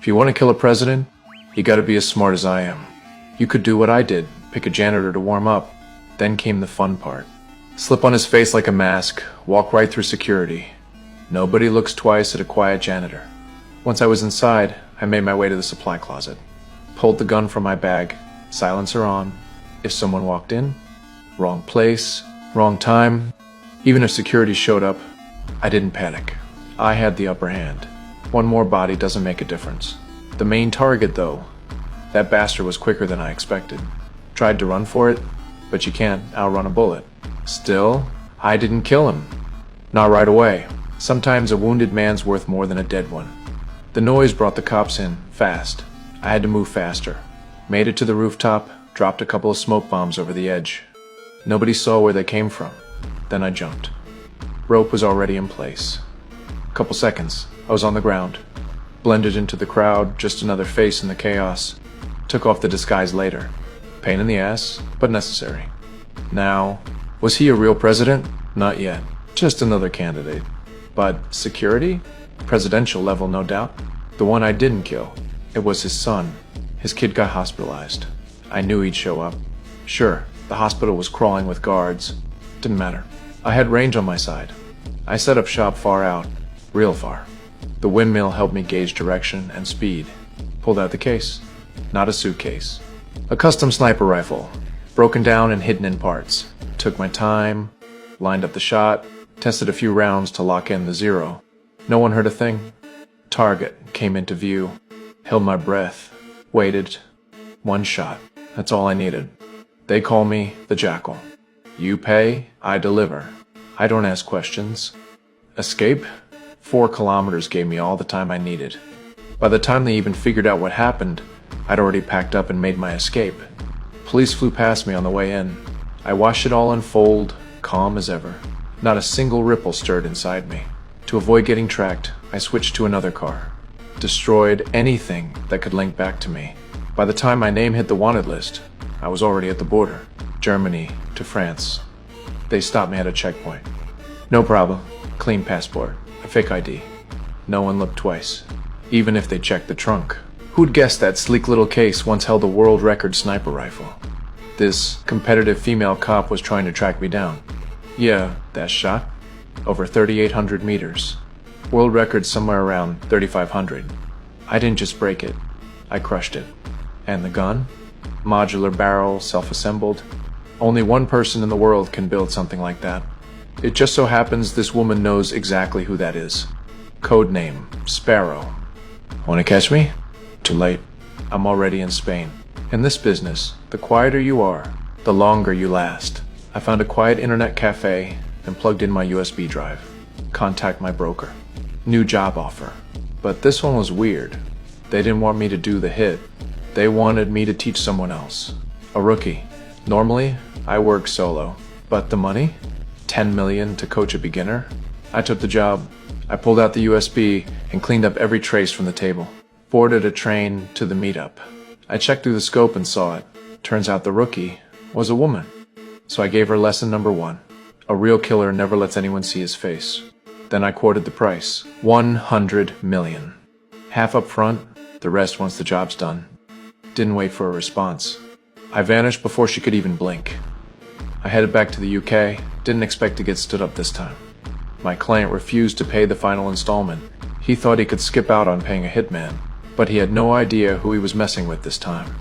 If you want to kill a president, you gotta be as smart as I am. You could do what I did, pick a janitor to warm up. Then came the fun part. Slip on his face like a mask, walk right through security. Nobody looks twice at a quiet janitor. Once I was inside, I made my way to the supply closet. Pulled the gun from my bag, silencer on. If someone walked in, wrong place, wrong time. Even if security showed up, I didn't panic. I had the upper hand. One more body doesn't make a difference. The main target, though, that bastard was quicker than I expected. Tried to run for it, but you can't outrun a bullet. Still, I didn't kill him. Not right away. Sometimes a wounded man's worth more than a dead one. The noise brought the cops in, fast. I had to move faster. Made it to the rooftop, dropped a couple of smoke bombs over the edge. Nobody saw where they came from. Then I jumped. Rope was already in place. Couple seconds, I was on the ground. Blended into the crowd, just another face in the chaos. Took off the disguise later. Pain in the ass, but necessary. Now, was he a real president? Not yet. Just another candidate. But security? Presidential level, no doubt. The one I didn't kill. It was his son. His kid got hospitalized. I knew he'd show up. Sure, the hospital was crawling with guards. Didn't matter. I had range on my side. I set up shop far out. Real far. The windmill helped me gauge direction and speed. Pulled out the case. Not a suitcase. A custom sniper rifle. Broken down and hidden in parts. Took my time. Lined up the shot. Tested a few rounds to lock in the zero. No one heard a thing. Target came into view. Held my breath. Waited. One shot. That's all I needed. They call me the Jackal. You pay, I deliver. I don't ask questions. Escape? 4 kilometers gave me all the time I needed. By the time they even figured out what happened, I'd already packed up and made my escape. Police flew past me on the way in. I watched it all unfold, calm as ever. Not a single ripple stirred inside me. To avoid getting tracked, I switched to another car. Destroyed anything that could link back to me. By the time my name hit the wanted list, I was already at the border. Germany to France. They stopped me at a checkpoint. No problem. Clean passport. A fake ID. No one looked twice. Even if they checked the trunk. Who'd guess that sleek little case once held a world record sniper rifle? This competitive female cop was trying to track me down. Yeah, that shot. Over 3,800 meters. World record somewhere around 3,500. I didn't just break it. I crushed it. And the gun? Modular barrel, self-assembled. Only one person in the world can build something like that. It just so happens this woman knows exactly who that is. Code name, Sparrow. Want to catch me? Too late. I'm already in Spain. In this business, the quieter you are, the longer you last. I found a quiet internet cafe and plugged in my USB drive. Contact my broker. New job offer. But this one was weird. They didn't want me to do the hit. They wanted me to teach someone else. A rookie. Normally, I work solo. But the money? 10 million to coach a beginner? I took the job. I pulled out the USB and cleaned up every trace from the table. Boarded a train to the meetup. I checked through the scope and saw it. Turns out the rookie was a woman. So I gave her lesson number 1. A real killer never lets anyone see his face. Then I quoted the price. 100 million. Half up front, the rest once the job's done. Didn't wait for a response. I vanished before she could even blink. I headed back to the UK, didn't expect to get stood up this time. My client refused to pay the final installment. He thought he could skip out on paying a hitman, but he had no idea who he was messing with this time.